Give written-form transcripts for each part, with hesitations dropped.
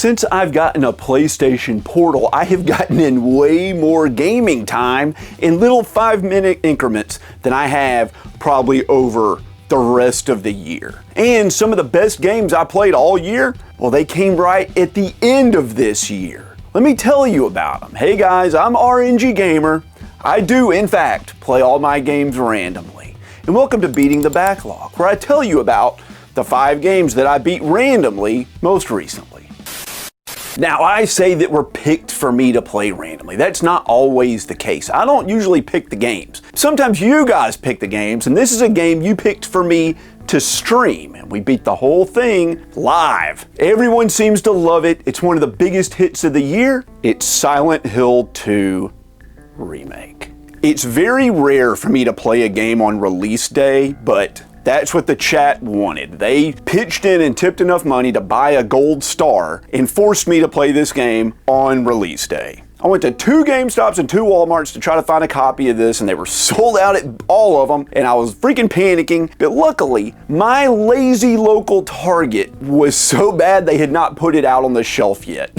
Since I've gotten a PlayStation Portal, I have gotten in way more gaming time in little 5-minute increments than I have probably over the rest of the year. And some of the best games I played all year, well, they came right at the end of this year. Let me tell you about them. Hey guys, I'm RNG Gamer. I do, in fact, play all my games randomly. And welcome to Beating the Backlog, where I tell you about the 5 games that I beat randomly most recently. Now, I say that were picked for me to play randomly. That's not always the case. I don't usually pick the games. Sometimes you guys pick the games, and this is a game you picked for me to stream, and we beat the whole thing live. Everyone seems to love it. It's one of the biggest hits of the year. It's Silent Hill 2 Remake. It's very rare for me to play a game on release day, but that's what the chat wanted. They pitched in and tipped enough money to buy a gold star and forced me to play this game on release day. I went to 2 GameStops and 2 Walmarts to try to find a copy of this, and they were sold out at all of them, and I was freaking panicking. But luckily, my lazy local Target was so bad they had not put it out on the shelf yet.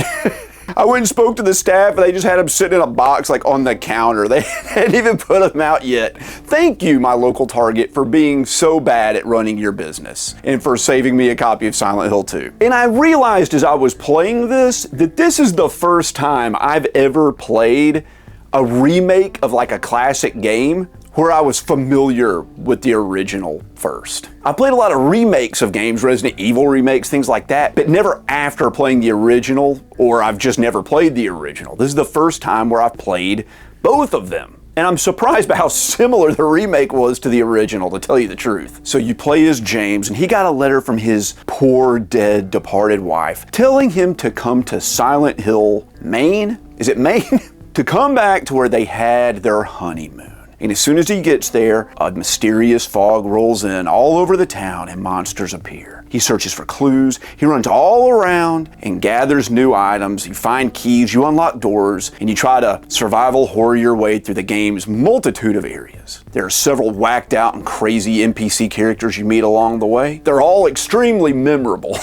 I went and spoke to the staff, and they just had them sitting in a box like on the counter. They hadn't even put them out yet. Thank you, my local Target, for being so bad at running your business and for saving me a copy of Silent Hill 2. And I realized as I was playing this that this is the first time I've ever played a remake of like a classic game where I was familiar with the original first. I played a lot of remakes of games, Resident Evil remakes, things like that, but never after playing the original, or I've just never played the original. This is the first time where I've played both of them. And I'm surprised by how similar the remake was to the original, to tell you the truth. So you play as James, and he got a letter from his poor, dead, departed wife telling him to come to Silent Hill, Maine? Is it Maine? To come back to where they had their honeymoon. And as soon as he gets there, a mysterious fog rolls in all over the town and monsters appear. He searches for clues, he runs all around and gathers new items. You find keys, you unlock doors, and you try to survival horror your way through the game's multitude of areas. There are several whacked out and crazy NPC characters you meet along the way. They're all extremely memorable,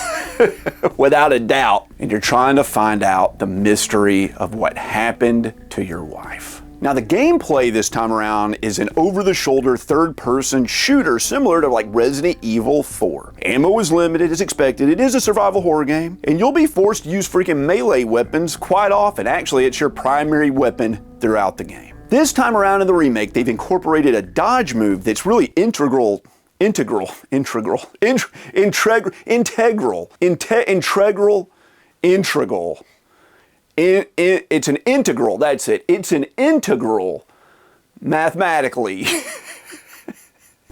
without a doubt. And you're trying to find out the mystery of what happened to your wife. Now, the gameplay this time around is an over-the-shoulder third-person shooter similar to like Resident Evil 4. Ammo is limited as expected. It is a survival horror game, and you'll be forced to use freaking melee weapons quite often. Actually, it's your primary weapon throughout the game. This time around in the remake, they've incorporated a dodge move that's really integral. It's an integral, that's it. It's an integral, mathematically,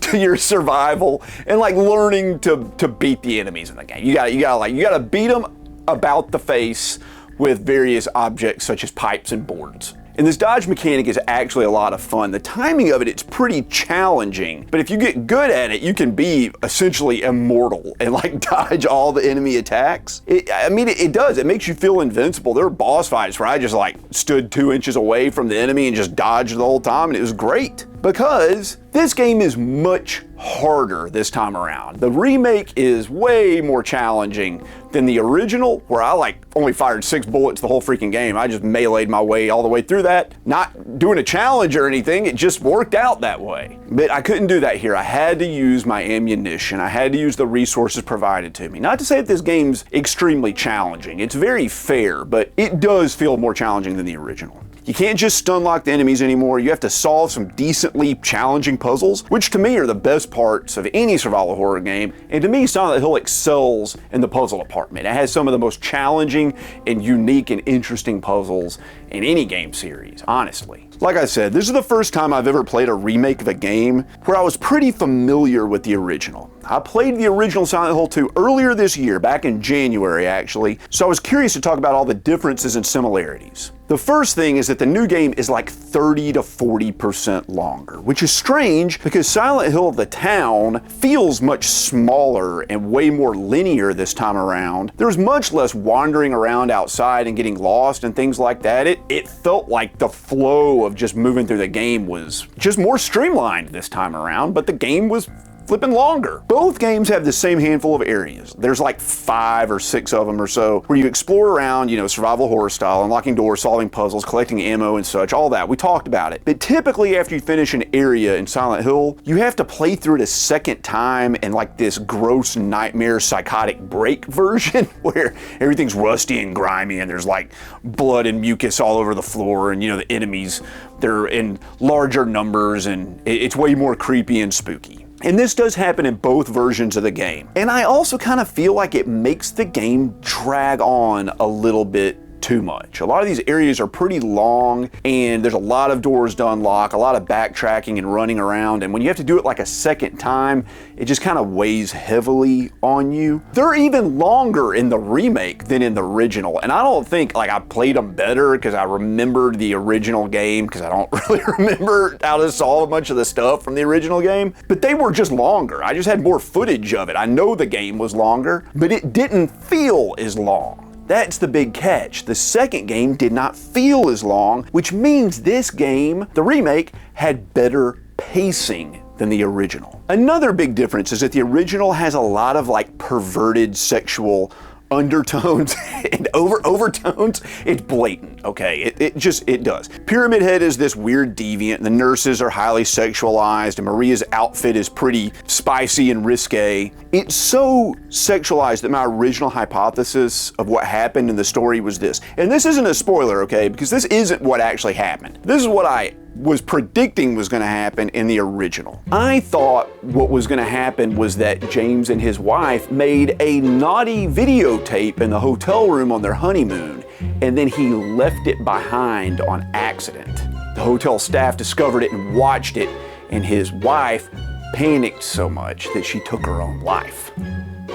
to your survival and like learning to beat the enemies in the game. You gotta beat them about the face with various objects such as pipes and boards. And this dodge mechanic is actually a lot of fun. The timing of it's pretty challenging, but if you get good at it, you can be essentially immortal and like dodge all the enemy attacks. It does. It makes you feel invincible. There were boss fights where I just like stood 2 inches away from the enemy and just dodged the whole time, and it was great. Because this game is much harder this time around. The remake is way more challenging than the original, where I like only fired 6 bullets the whole freaking game. I just meleeed my way all the way through that. Not doing a challenge or anything, it just worked out that way. But I couldn't do that here. I had to use my ammunition. I had to use the resources provided to me. Not to say that this game's extremely challenging. It's very fair, but it does feel more challenging than the original. You can't just stun lock the enemies anymore. You have to solve some decently challenging puzzles, which to me are the best parts of any survival horror game. And to me, Silent Hill excels in the puzzle department. It has some of the most challenging and unique and interesting puzzles in any game series, honestly. Like I said, this is the first time I've ever played a remake of a game where I was pretty familiar with the original. I played the original Silent Hill 2 earlier this year, back in January actually, so I was curious to talk about all the differences and similarities. The first thing is that the new game is like 30 to 40% longer, which is strange because Silent Hill the town feels much smaller and way more linear this time around. There's much less wandering around outside and getting lost and things like that. It felt like the flow of just moving through the game was just more streamlined this time around, but the game was flipping longer. Both games have the same handful of areas. There's like 5 or 6 of them or so where you explore around, survival horror style, unlocking doors, solving puzzles, collecting ammo and such, all that. We talked about it. But typically after you finish an area in Silent Hill, you have to play through it a second time in like this gross nightmare psychotic break version where everything's rusty and grimy and there's like blood and mucus all over the floor, and the enemies, they're in larger numbers, and it's way more creepy and spooky. And this does happen in both versions of the game. And I also kind of feel like it makes the game drag on a little bit too much. A lot of these areas are pretty long, and there's a lot of doors to unlock, a lot of backtracking and running around, and when you have to do it like a second time, it just kind of weighs heavily on you. They're even longer in the remake than in the original, and I don't think like I played them better because I remembered the original game, because I don't really remember how to solve a bunch of the stuff from the original game, but they were just longer. I just had more footage of it. I know the game was longer, but it didn't feel as long. That's the big catch. The second game did not feel as long, which means this game, the remake, had better pacing than the original. Another big difference is that the original has a lot of like perverted sexual undertones and overtones. It's blatant, okay? It does. Pyramid Head is this weird deviant, the nurses are highly sexualized, and Maria's outfit is pretty spicy and risque. It's so sexualized that my original hypothesis of what happened in the story was this. And this isn't a spoiler, okay? Because this isn't what actually happened. This is what I was predicting was going to happen in the original. I thought what was going to happen was that James and his wife made a naughty videotape in the hotel room on their honeymoon, and then he left it behind on accident. The hotel staff discovered it and watched it, and his wife panicked so much that she took her own life.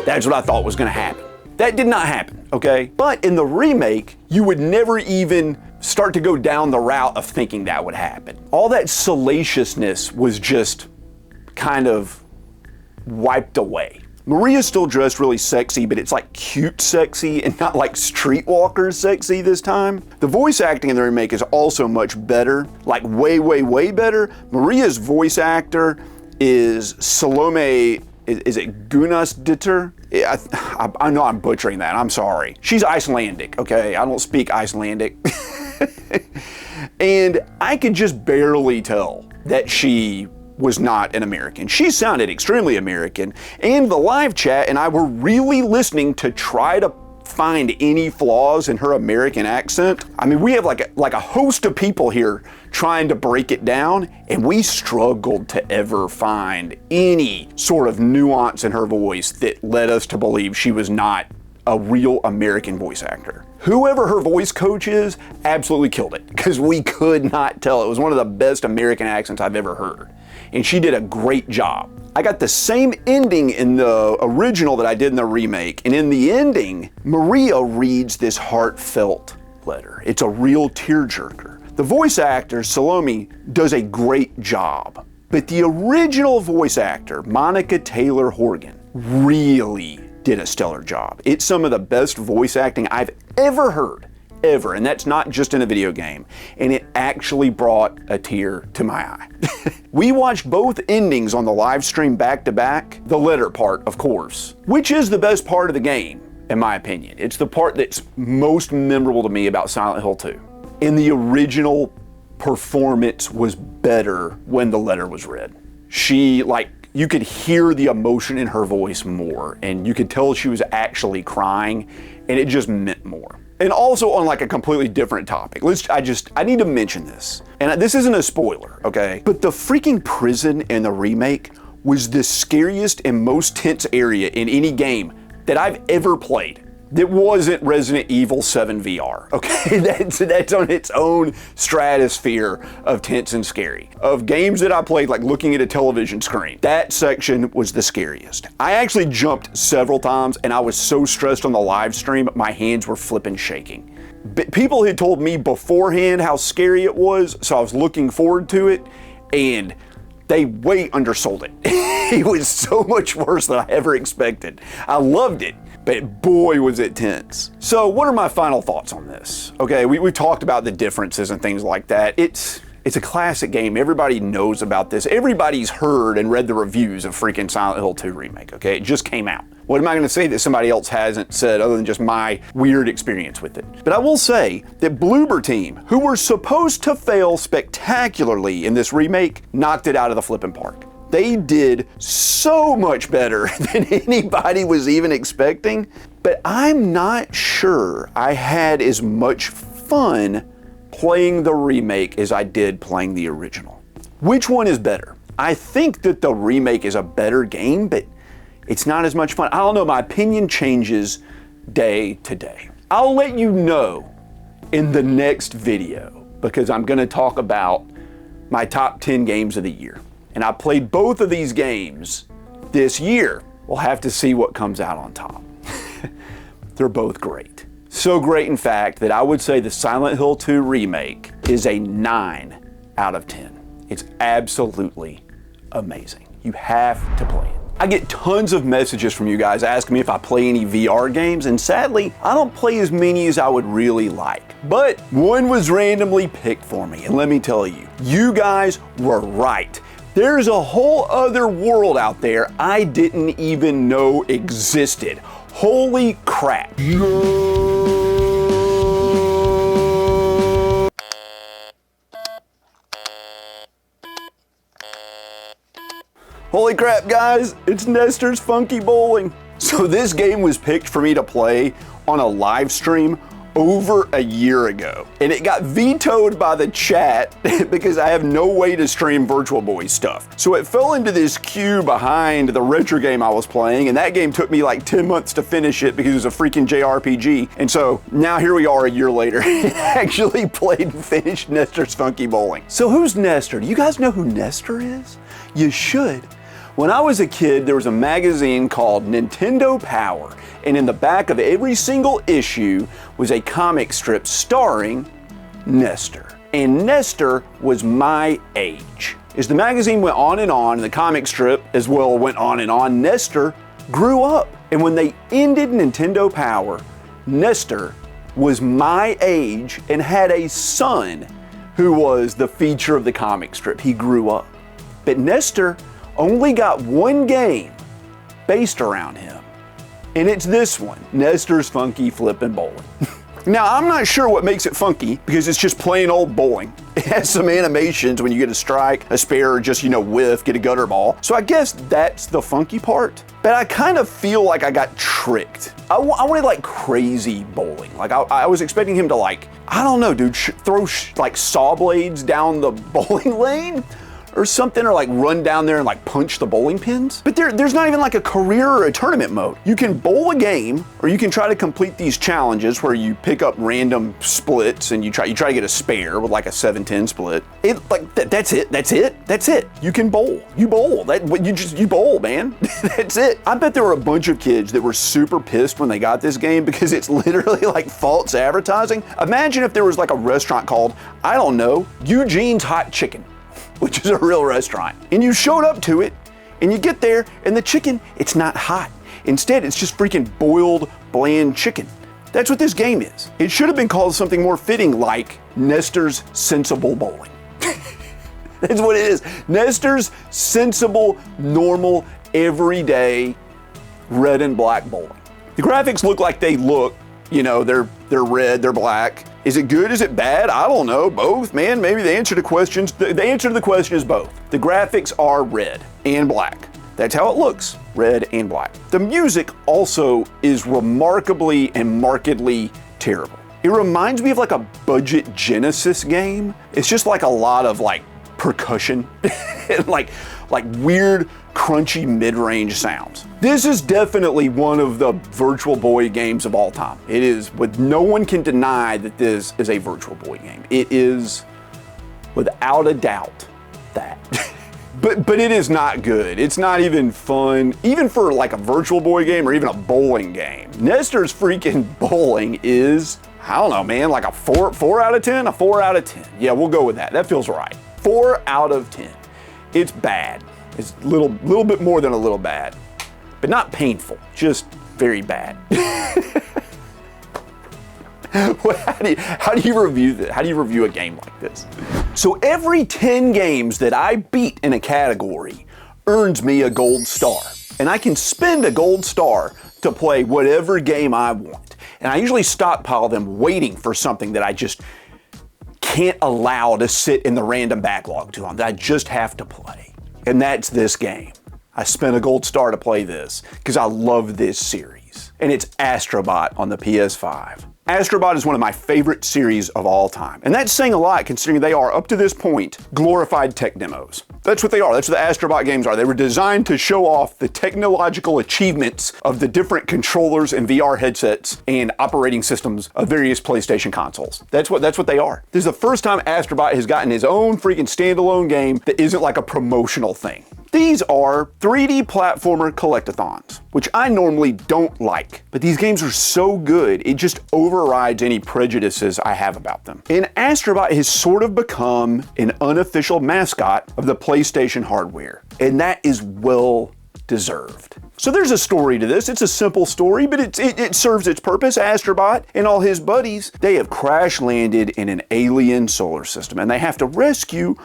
That's what I thought was going to happen. That did not happen, okay? But in the remake, you would never even start to go down the route of thinking that would happen. All that salaciousness was just kind of wiped away. Maria's still dressed really sexy, but it's like cute sexy and not like streetwalker sexy this time. The voice acting in the remake is also much better, like way, way, way better. Maria's voice actor is Salome, is it Gunnarsdottir? I know I'm butchering that, I'm sorry. She's Icelandic, okay? I don't speak Icelandic. And I could just barely tell that she was not an American. She sounded extremely American, and the live chat and I were really listening to try to find any flaws in her American accent. I mean, we have like a host of people here trying to break it down, and we struggled to ever find any sort of nuance in her voice that led us to believe she was not a real American voice actor. Whoever her voice coach is absolutely killed it, because we could not tell. It was one of the best American accents I've ever heard, and she did a great job. I got the same ending in the original that I did in the remake, and in the ending, Maria reads this heartfelt letter. It's a real tearjerker. The voice actor, Salome, does a great job, but the original voice actor, Monica Taylor Horgan, really did a stellar job. It's some of the best voice acting I've ever heard, ever, and that's not just in a video game, and it actually brought a tear to my eye. We watched both endings on the live stream back to back, the letter part, of course, which is the best part of the game, in my opinion. It's the part that's most memorable to me about Silent Hill 2. And the original performance was better when the letter was read. You could hear the emotion in her voice more, and you could tell she was actually crying, and it just meant more. And also on like a completely different topic, I need to mention this, and this isn't a spoiler, okay? But the freaking prison in the remake was the scariest and most tense area in any game that I've ever played. That wasn't Resident Evil 7 VR, okay? That's on its own stratosphere of tense and scary. Of games that I played, like looking at a television screen, that section was the scariest. I actually jumped several times, and I was so stressed on the live stream, my hands were flipping shaking. But people had told me beforehand how scary it was, so I was looking forward to it, and they way undersold it. It was so much worse than I ever expected. I loved it, but boy was it tense. So what are my final thoughts on this? Okay, we talked about the differences and things like that. It's It's a classic game. Everybody knows about this. Everybody's heard and read the reviews of freaking Silent Hill 2 Remake, okay? It just came out. What am I going to say that somebody else hasn't said other than just my weird experience with it? But I will say that Bloober Team, who were supposed to fail spectacularly in this remake, knocked it out of the flipping park. They did so much better than anybody was even expecting, but I'm not sure I had as much fun playing the remake as I did playing the original. Which one is better? I think that the remake is a better game, but it's not as much fun. I don't know, my opinion changes day to day. I'll let you know in the next video because I'm gonna talk about my top 10 games of the year. And I played both of these games this year. We'll have to see what comes out on top. They're both great. So great, in fact, that I would say the Silent Hill 2 Remake is a 9 out of 10. It's absolutely amazing. You have to play it. I get tons of messages from you guys asking me if I play any VR games, and sadly, I don't play as many as I would really like. But one was randomly picked for me, and let me tell you, you guys were right. There's a whole other world out there I didn't even know existed. Holy crap. Holy crap, guys, it's Nestor's Funky Bowling. So this game was picked for me to play on a live stream over a year ago. And it got vetoed by the chat because I have no way to stream Virtual Boy stuff. So it fell into this queue behind the retro game I was playing, and that game took me like 10 months to finish it because it was a freaking JRPG. And so now here we are a year later. Actually played and finished Nestor's Funky Bowling. So who's Nestor? Do you guys know who Nestor is? You should. When I was a kid, there was a magazine called Nintendo Power, and in the back of every single issue was a comic strip starring Nestor. And Nestor was my age. As the magazine went on, and the comic strip as well went on, Nestor grew up. And when they ended Nintendo Power, Nestor was my age and had a son who was the feature of the comic strip. He grew up. But Nestor only got one game based around him, and it's this one, Nestor's Funky Flippin' Bowling. Now, I'm not sure what makes it funky because it's just plain old bowling. It has some animations when you get a strike, a spare, or just, whiff, get a gutter ball. So I guess that's the funky part. But I kind of feel like I got tricked. I wanted like crazy bowling. Like I was expecting him to I don't know, dude, throw like saw blades down the bowling lane or something, or run down there and punch the bowling pins. But there's not even a career or a tournament mode. You can bowl a game, or you can try to complete these challenges where you pick up random splits and you try to get a spare with a 7-10 split. That's it. You can bowl. You bowl. You bowl, man. That's it. I bet there were a bunch of kids that were super pissed when they got this game because it's literally false advertising. Imagine if there was a restaurant called, I don't know, Eugene's Hot Chicken, which is a real restaurant. And you showed up to it, and you get there, and the chicken, it's not hot. Instead, it's just freaking boiled, bland chicken. That's what this game is. It should have been called something more fitting like Nestor's Sensible Bowling. That's what it is. Nestor's Sensible, Normal, Everyday, Red and Black Bowling. The graphics look like they look. They're red, they're black. Is it good? Is it bad? I don't know. Both, man. Maybe the answer to the answer to the question is both. The graphics are red and black. That's how it looks, red and black. The music also is remarkably and markedly terrible. It reminds me of a budget Genesis game. It's just a lot of percussion and weird crunchy mid-range sounds. This is definitely one of the Virtual Boy games of all time. It is, no one can deny that this is a Virtual Boy game. It is, without a doubt, that. But it is not good. It's not even fun, even for a Virtual Boy game or even a bowling game. Nestor's freaking Bowling is, I don't know, man, a 4 out of 10? A 4 out of 10. Yeah, we'll go with that. That feels right. 4 out of 10. It's bad. It's a little bit more than a little bad, but not painful, just very bad. How do you review this? How do you review a game like this? So every 10 games that I beat in a category earns me a gold star. And I can spend a gold star to play whatever game I want. And I usually stockpile them waiting for something that I just can't allow to sit in the random backlog too long, that I just have to play. And that's this game. I spent a gold star to play this because I love this series. And it's Astrobot on the PS5. Astrobot is one of my favorite series of all time. And that's saying a lot considering they are, up to this point, glorified tech demos. That's what they are. That's what the Astrobot games are. They were designed to show off the technological achievements of the different controllers and VR headsets and operating systems of various PlayStation consoles. That's what they are. This is the first time Astrobot has gotten his own freaking standalone game that isn't like a promotional thing. These are 3D platformer collectathons, which I normally don't like, but these games are so good, it just overrides any prejudices I have about them. And Astrobot has sort of become an unofficial mascot of the PlayStation hardware, and that is well deserved. So there's a story to this. It's a simple story, but it serves its purpose. Astrobot and all his buddies, they have crash landed in an alien solar system, and they have to rescue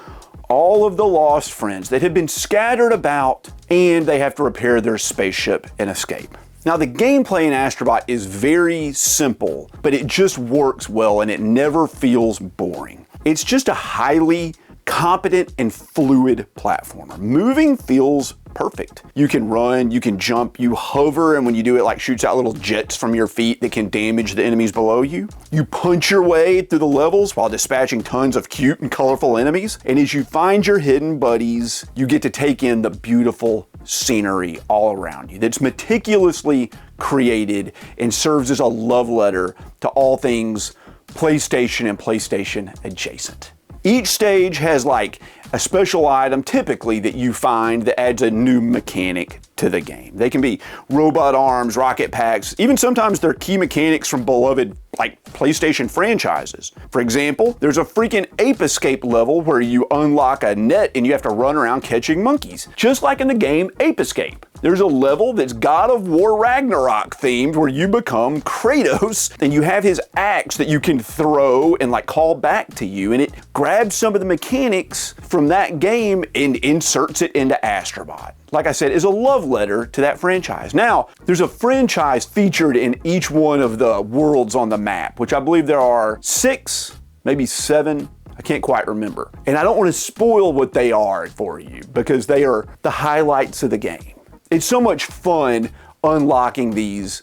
all of the lost friends that have been scattered about, and they have to repair their spaceship and escape. Now, the gameplay in Astrobot is very simple, but it just works well and it never feels boring. It's just a highly competent and fluid platformer. Moving feels perfect. You can run, you can jump, you hover, and when you do it, like shoots out little jets from your feet that can damage the enemies below you. You punch your way through the levels while dispatching tons of cute and colorful enemies. And as you find your hidden buddies, you get to take in the beautiful scenery all around you that's meticulously created and serves as a love letter to all things PlayStation and PlayStation adjacent. Each stage has like a special item typically that you find that adds a new mechanic to the game. They can be robot arms, rocket packs, even sometimes they're key mechanics from beloved like PlayStation franchises. For example, there's a freaking ape escape level where you unlock a net and you have to run around catching monkeys, just like in the game Ape Escape. There's a level that's God of War Ragnarok themed where you become Kratos and you have his axe that you can throw and like call back to you, and it grabs some of the mechanics from that game and inserts it into Astrobot. Like I said, is a love letter to that franchise. Now, there's a franchise featured in each one of the worlds on the map, which I believe there are 6, maybe 7. I can't quite remember. And I don't want to spoil what they are for you because they are the highlights of the game. It's so much fun unlocking these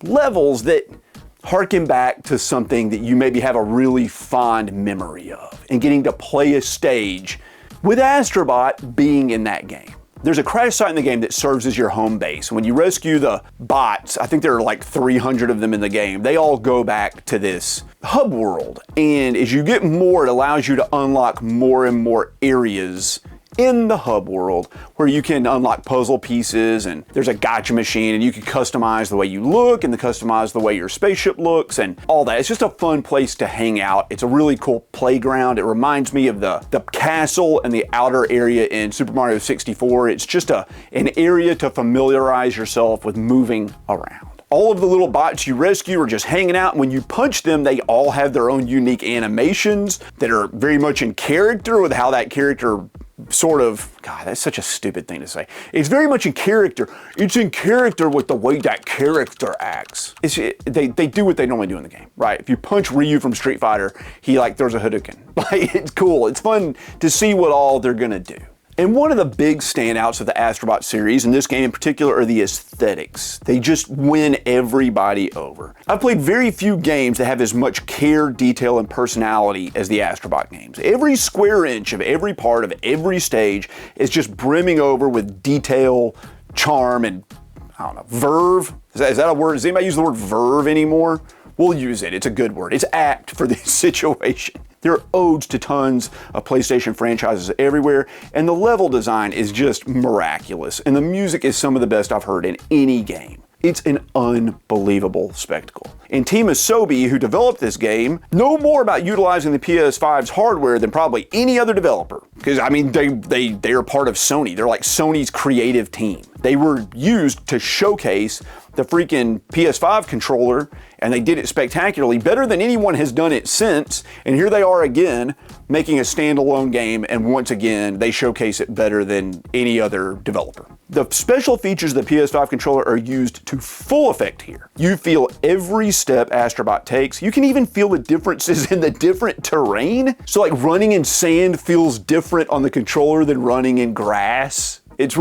levels that harken back to something that you maybe have a really fond memory of, and getting to play a stage with Astrobot being in that game. There's a crash site in the game that serves as your home base. When you rescue the bots, I think there are like 300 of them in the game, they all go back to this hub world. And as you get more, it allows you to unlock more and more areas in the hub world where you can unlock puzzle pieces, and there's a gotcha machine, and you can customize the way you look and customize the way your spaceship looks and all that. It's just a fun place to hang out. It's a really cool playground. It reminds me of the castle and the outer area in Super Mario 64. It's just an area to familiarize yourself with moving around. All of the little bots you rescue are just hanging out, and when you punch them, they all have their own unique animations that are very much in character with how that character sort of, God, that's such a stupid thing to say. It's very much in character. It's in character with the way that character acts. They do what they normally do in the game, right? If you punch Ryu from Street Fighter, he like throws a Hadouken. Like, it's cool. It's fun to see what all they're gonna do. And one of the big standouts of the Astrobot series, and this game in particular, are the aesthetics. They just win everybody over. I've played very few games that have as much care, detail, and personality as the Astrobot games. Every square inch of every part of every stage is just brimming over with detail, charm, and, I don't know, verve? Is that a word? Does anybody use the word verve anymore? We'll use it. It's a good word. It's apt for this situation. There are odes to tons of PlayStation franchises everywhere, and the level design is just miraculous, and the music is some of the best I've heard in any game. It's an unbelievable spectacle. And Team Asobi, who developed this game, know more about utilizing the PS5's hardware than probably any other developer. Because, I mean, they are part of Sony. They're like Sony's creative team. They were used to showcase the freaking PS5 controller and they did it spectacularly, better than anyone has done it since, and here they are again, making a standalone game, and once again, they showcase it better than any other developer. The special features of the PS5 controller are used to full effect here. You feel every step Astrobot takes. You can even feel the differences in the different terrain. So like running in sand feels different on the controller than running in grass. It's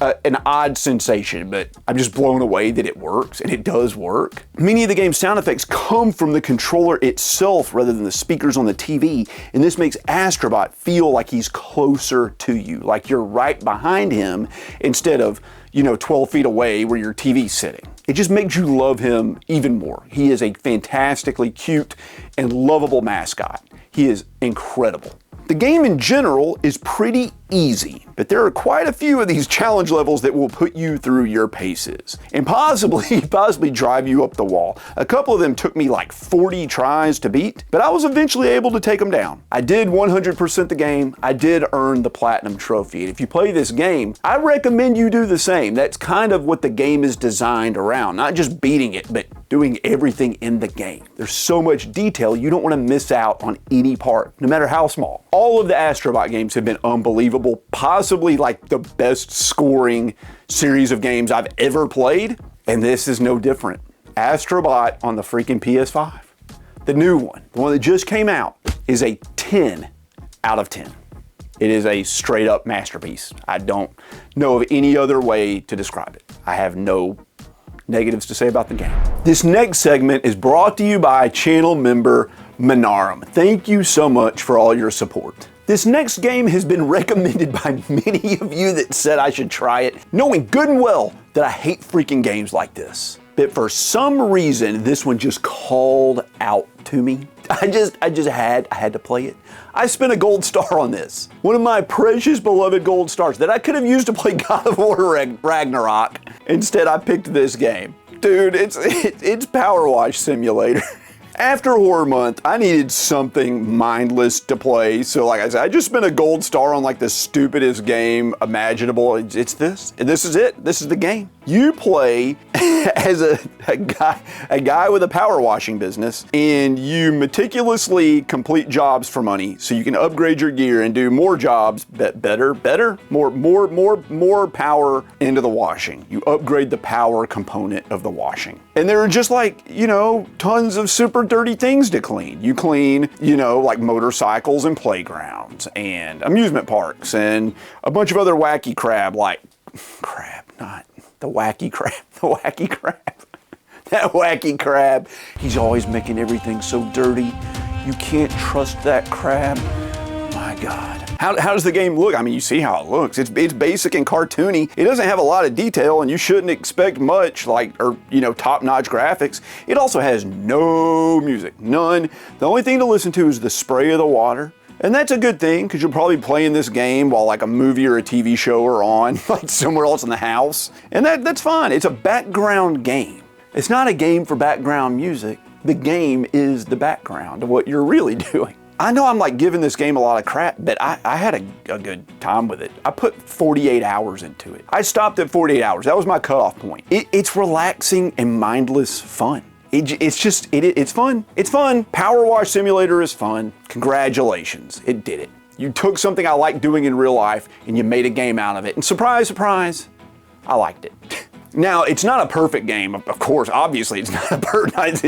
an odd sensation, but I'm just blown away that it works, and it does work. Many of the game's sound effects come from the controller itself rather than the speakers on the TV, and this makes Astrobot feel like he's closer to you, like you're right behind him instead of, 12 feet away where your TV's sitting. It just makes you love him even more. He is a fantastically cute and lovable mascot. He is incredible. The game in general is pretty easy, but there are quite a few of these challenge levels that will put you through your paces and possibly drive you up the wall. A couple of them took me like 40 tries to beat, but I was eventually able to take them down. I did 100% the game. I did earn the platinum trophy. And if you play this game, I recommend you do the same. That's kind of what the game is designed around, not just beating it, but doing everything in the game. There's so much detail, you don't want to miss out on any part, no matter how small. All of the Astrobot games have been unbelievable, possibly like the best scoring series of games I've ever played, and this is no different. Astrobot on the freaking PS5, the new one, the one that just came out, is a 10 out of 10. It is a straight up masterpiece. I don't know of any other way to describe it. I have no negatives to say about the game. This next segment is brought to you by channel member Minarum. Thank you so much for all your support. This next game has been recommended by many of you that said I should try it, knowing good and well that I hate freaking games like this. But for some reason, this one just called out to me. I had to play it. I spent a gold star on this. One of my precious beloved gold stars that I could have used to play God of War Ragnarok. Instead, I picked this game. Dude, it's Powerwash Simulator. After Horror Month, I needed something mindless to play, so like I said, I just spent a gold star on like the stupidest game imaginable. It's this, and this is it. This is the game. You play as a guy with a power washing business, and you meticulously complete jobs for money so you can upgrade your gear and do more jobs, more power into the washing. You upgrade the power component of the washing. And there are just like, tons of super dirty things to clean. You clean, like motorcycles and playgrounds and amusement parks and a bunch of other wacky crap, not the wacky crab, that wacky crab. He's always making everything so dirty. You can't trust that crab. My God. How does the game look? I mean, you see how it looks. It's basic and cartoony. It doesn't have a lot of detail, and you shouldn't expect much, top-notch graphics. It also has no music, none. The only thing to listen to is the spray of the water. And that's a good thing, because you'll probably be playing this game while like a movie or a TV show are on, like somewhere else in the house. And that's fine. It's a background game. It's not a game for background music. The game is the background of what you're really doing. I know I'm like giving this game a lot of crap, but I had a good time with it. I put 48 hours into it. I stopped at 48 hours. That was my cutoff point. It's relaxing and mindless fun. It's fun. It's fun. Powerwash Simulator is fun. Congratulations, it did it. You took something I like doing in real life and you made a game out of it. And surprise, surprise, I liked it. Now, it's not a perfect game, of course. Obviously, it's not a perfect.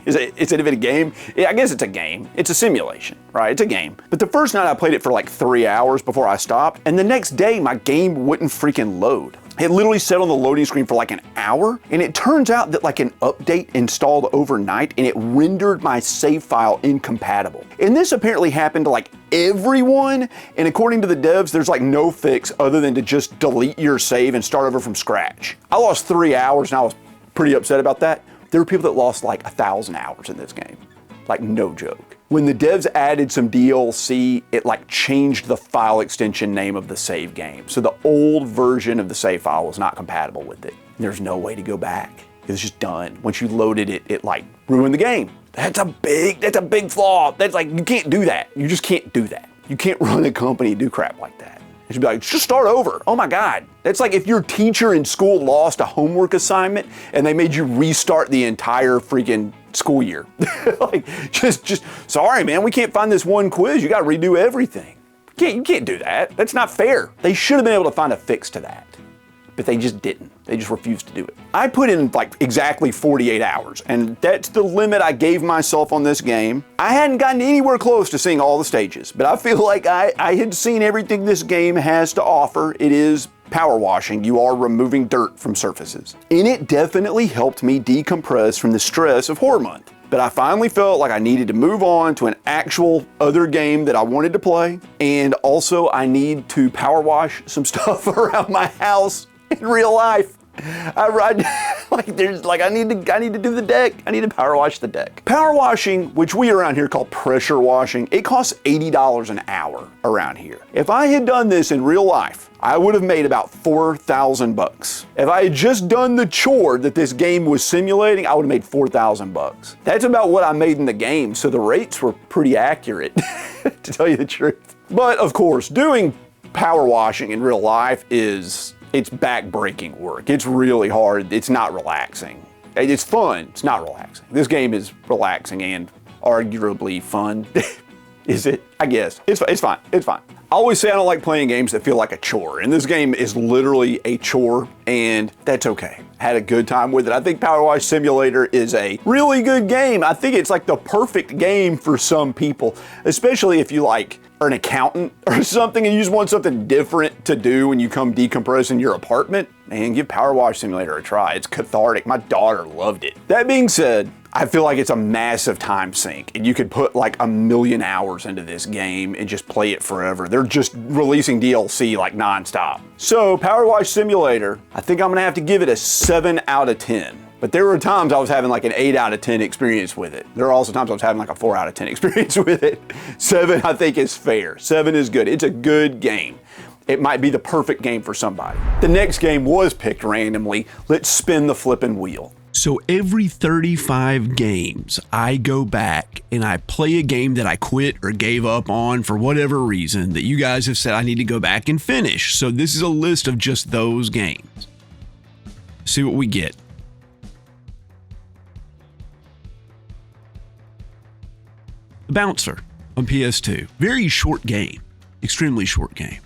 Is it even a game? I guess it's a game. It's a simulation, right? It's a game. But the first night I played it for like 3 hours before I stopped, and the next day my game wouldn't freaking load. It literally sat on the loading screen for like an hour, and it turns out that like an update installed overnight and it rendered my save file incompatible. And this apparently happened to like everyone, and according to the devs, there's like no fix other than to just delete your save and start over from scratch. I lost 3 hours and I was pretty upset about that. There were people that lost like 1,000 hours in this game. Like, no joke. When the devs added some DLC, it like changed the file extension name of the save game. So the old version of the save file was not compatible with it. There's no way to go back. It was just done. Once you loaded it, it like ruined the game. That's a big flaw. That's like, you can't do that. You just can't do that. You can't run a company and do crap like that. It should be like, just start over. Oh my God. That's like if your teacher in school lost a homework assignment and they made you restart the entire freaking school year. Like, just, sorry man, we can't find this one quiz. You gotta redo everything. You can't do that. That's not fair. They should have been able to find a fix to that, but they just didn't. They just refused to do it. I put in like exactly 48 hours, and that's the limit I gave myself on this game. I hadn't gotten anywhere close to seeing all the stages, but I feel like I had seen everything this game has to offer. It is power washing. You are removing dirt from surfaces. And it definitely helped me decompress from the stress of Horror Month. But I finally felt like I needed to move on to an actual other game that I wanted to play. And also I need to power wash some stuff around my house in real life. I need to do the deck. I need to power wash the deck. Power washing, which we around here call pressure washing, it costs $80 an hour around here. If I had done this in real life, I would have made about 4,000 bucks. If I had just done the chore that this game was simulating, I would have made 4,000 bucks. That's about what I made in the game, so the rates were pretty accurate, to tell you the truth. But of course, doing power washing in real life it's back-breaking work. It's really hard. It's not relaxing. It's fun. It's not relaxing. This game is relaxing and arguably fun. Is it? I guess. It's fine. It's fine. I always say I don't like playing games that feel like a chore, and this game is literally a chore, and that's okay. I had a good time with it. I think Powerwash Simulator is a really good game. I think it's like the perfect game for some people, especially if you like are an accountant or something and you just want something different to do when you come decompress in your apartment. Man, give Powerwash Simulator a try. It's cathartic. My daughter loved it. That being said, I feel like it's a massive time sink and you could put like 1,000,000 hours into this game and just play it forever. They're just releasing DLC like nonstop. So Powerwash Simulator, I think I'm gonna have to give it a 7 out of 10. But there were times I was having like an 8 out of 10 experience with it. There are also times I was having like a 4 out of 10 experience with it. 7 I think is fair. 7 is good. It's a good game. It might be the perfect game for somebody. The next game was picked randomly. Let's spin the flipping wheel. So every 35 games, I go back and I play a game that I quit or gave up on for whatever reason that you guys have said I need to go back and finish. So this is a list of just those games. See what we get. The Bouncer on PS2. Very short game. Extremely short game.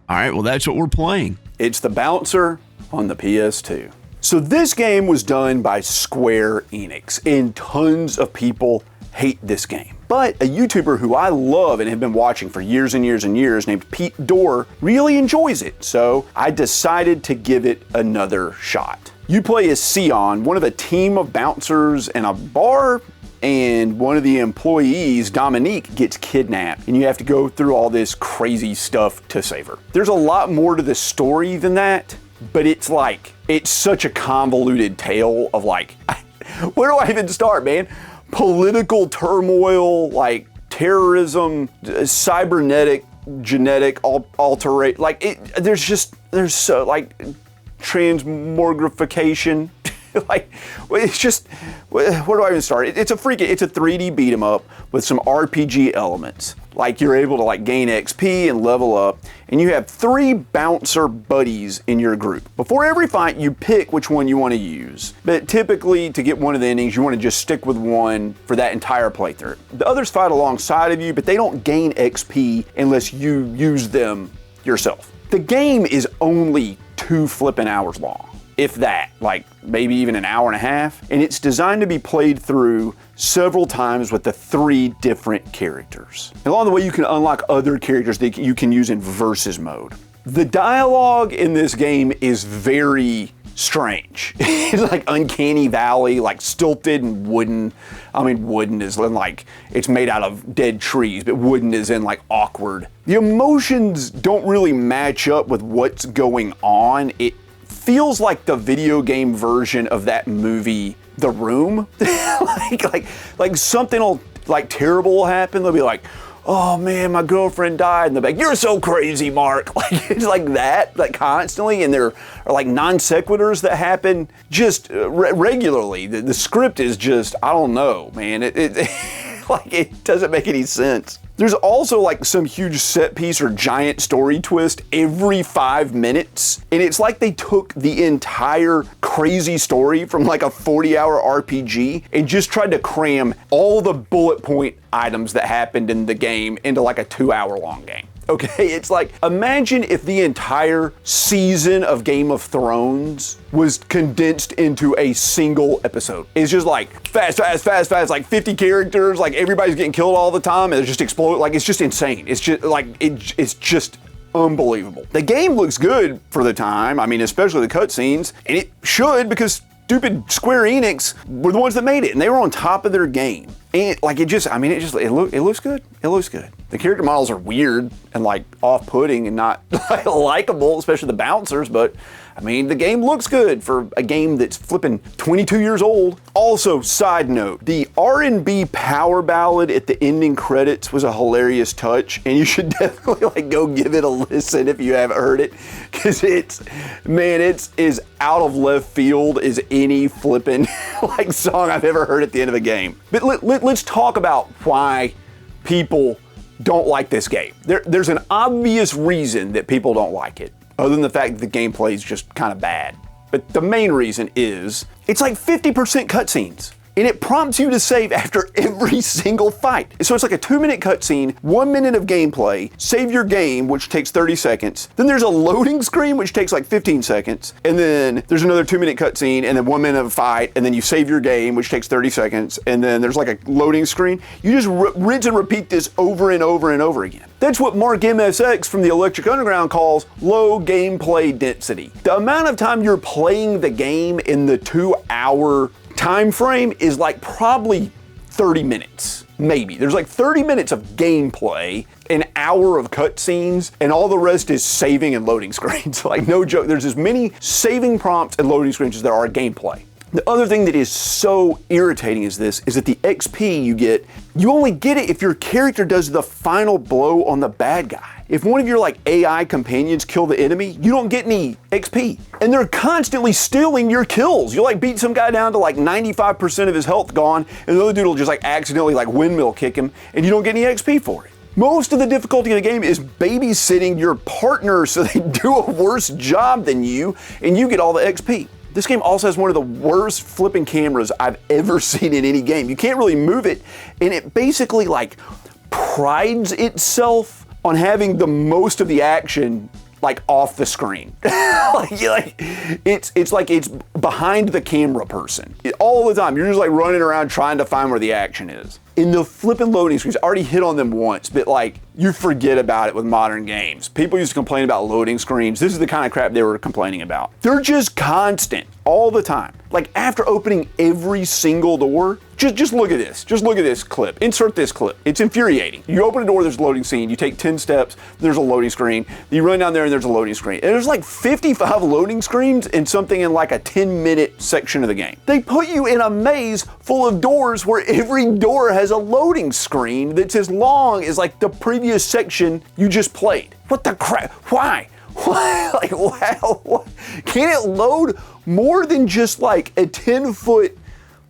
All right, well, that's what we're playing. It's The Bouncer on the PS2. So this game was done by Square Enix, and tons of people hate this game. But a YouTuber who I love and have been watching for years and years and years, named Pete Dorr, really enjoys it. So I decided to give it another shot. You play as Sion, one of a team of bouncers in a bar, and one of the employees, Dominique, gets kidnapped, and you have to go through all this crazy stuff to save her. There's a lot more to the story than that, but it's such a convoluted tale of like, where do I even start, man? Political turmoil, like terrorism, cybernetic, genetic alterate, like there's so like transmogrification. Like, it's just, where do I even start? It's a 3D beat 'em up with some RPG elements. Like, you're able to like gain XP and level up, and you have 3 bouncer buddies in your group. Before every fight, you pick which one you want to use. But typically, to get one of the endings, you want to just stick with one for that entire playthrough. The others fight alongside of you, but they don't gain XP unless you use them yourself. The game is only 2 flipping hours long. If that, like maybe even an hour and a half. And it's designed to be played through several times with the 3 different characters. And along the way, you can unlock other characters that you can use in versus mode. The dialogue in this game is very strange. It's like uncanny valley, like stilted and wooden. I mean, wooden is like, it's made out of dead trees, but wooden is in like awkward. The emotions don't really match up with what's going on. It feels like the video game version of that movie, The Room. like something will, like terrible will happen. They'll be like, oh man, my girlfriend died. And they'll be like, you're so crazy, Mark. Like, it's like that, like constantly. And there are like non sequiturs that happen just regularly. The script is just, I don't know, man. It doesn't make any sense. There's also like some huge set piece or giant story twist every 5 minutes. And it's like they took the entire crazy story from like a 40-hour RPG and just tried to cram all the bullet point items that happened in the game into like a 2-hour long game. Okay, it's like, imagine if the entire season of Game of Thrones was condensed into a single episode. It's just like fast, like 50 characters, like everybody's getting killed all the time, and it just explode. Like, it's just insane. It's just like, it's just unbelievable. The game looks good for the time. I mean, especially the cutscenes, and it should, because stupid Square Enix were the ones that made it, and they were on top of their game. And like, it looks good. It looks good. The character models are weird and like off-putting and not likable, especially the bouncers, but I mean, the game looks good for a game that's flipping 22 years old. Also, side note, the R&B power ballad at the ending credits was a hilarious touch, and you should definitely like go give it a listen if you haven't heard it, because it's as out of left field as any flipping like song I've ever heard at the end of a game. But let's talk about why people don't like this game. There's an obvious reason that people don't like it, other than the fact that the gameplay is just kind of bad. But the main reason is it's like 50% cutscenes. And it prompts you to save after every single fight. So it's like a 2-minute cutscene, 1 minute of gameplay, save your game, which takes 30 seconds. Then there's a loading screen, which takes like 15 seconds. And then there's another 2-minute cutscene, and then 1 minute of a fight, and then you save your game, which takes 30 seconds. And then there's like a loading screen. You just rinse and repeat this over and over and over again. That's what Mark MSX from the Electric Underground calls low gameplay density. The amount of time you're playing the game in the 2-hour time frame is like probably 30 minutes, maybe. There's like 30 minutes of gameplay, an hour of cutscenes, and all the rest is saving and loading screens. Like, no joke, there's as many saving prompts and loading screens as there are gameplay. The other thing that is so irritating is that the XP you get, you only get it if your character does the final blow on the bad guy. If one of your like AI companions kill the enemy, you don't get any XP. And they're constantly stealing your kills. You like beat some guy down to like 95% of his health gone, and the other dude will just like accidentally like windmill kick him, and you don't get any XP for it. Most of the difficulty in the game is babysitting your partner so they do a worse job than you, and you get all the XP. This game also has one of the worst flipping cameras I've ever seen in any game. You can't really move it, and it basically like prides itself on having the most of the action like off the screen. It's like it's behind the camera person. All the time, you're just like running around trying to find where the action is. In the flipping loading screens, I already hit on them once, but like, you forget about it with modern games. People used to complain about loading screens. This is the kind of crap they were complaining about. They're just constant, all the time. Like, after opening every single door, just look at this. Just look at this clip. Insert this clip. It's infuriating. You open a door, there's a loading scene. You take 10 steps, there's a loading screen. You run down there and there's a loading screen. And there's like 55 loading screens in something in like a 10-minute section of the game. They put you in a maze full of doors where every door has a loading screen that's as long as like the previous section you just played. What the crap? Why? Why? Like, wow. Can it load more than just like a 10-foot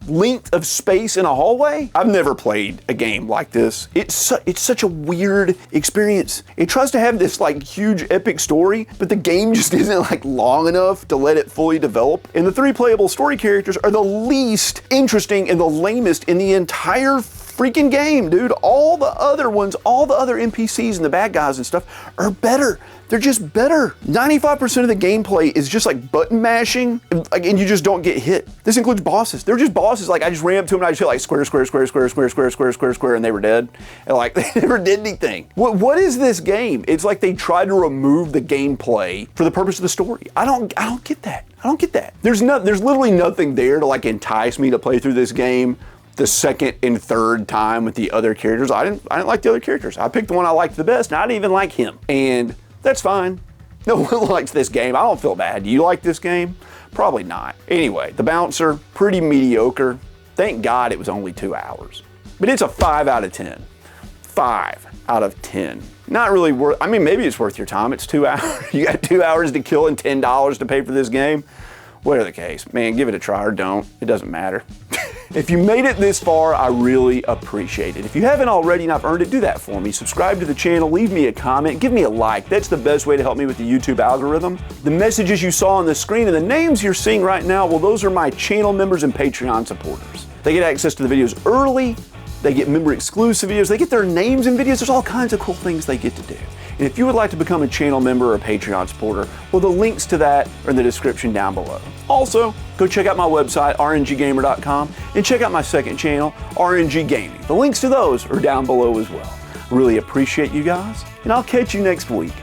length of space in a hallway? I've never played a game like this. It's such a weird experience. It tries to have this like huge epic story, but the game just isn't like long enough to let it fully develop. And the 3 playable story characters are the least interesting and the lamest in the entire freaking game, dude. All the other ones, all the other NPCs and the bad guys and stuff are better. They're just better. 95% of the gameplay is just like button mashing, and you just don't get hit. This includes bosses. They're just bosses. Like, I just ran up to them and I just hit like square, square, square, square, square, square, square, square, square, and they were dead. And like, they never did anything. What is this game? It's like they tried to remove the gameplay for the purpose of the story. I don't get that. I don't get that. There's literally nothing there to like entice me to play through this game the second and third time with the other characters. I didn't like the other characters. I picked the one I liked the best, and I didn't even like him. And that's fine. No one likes this game. I don't feel bad. Do you like this game? Probably not. Anyway, the bouncer, pretty mediocre. Thank God it was only 2 hours. But it's a 5 out of 10. 5 out of 10. Not really worth, I mean, maybe it's worth your time. It's 2 hours. You got 2 hours to kill and $10 to pay for this game. Whatever the case, man, give it a try or don't. It doesn't matter. If you made it this far, I really appreciate it. If you haven't already and I've earned it, do that for me. Subscribe to the channel, leave me a comment, give me a like. That's the best way to help me with the YouTube algorithm. The messages you saw on the screen and the names you're seeing right now, well, those are my channel members and Patreon supporters. They get access to the videos early, they get member exclusive videos, they get their names in videos, there's all kinds of cool things they get to do. And if you would like to become a channel member or a Patreon supporter, well, the links to that are in the description down below. Also, go check out my website, rnggamer.com, and check out my second channel, RNG Gaming. The links to those are down below as well. Really appreciate you guys, and I'll catch you next week.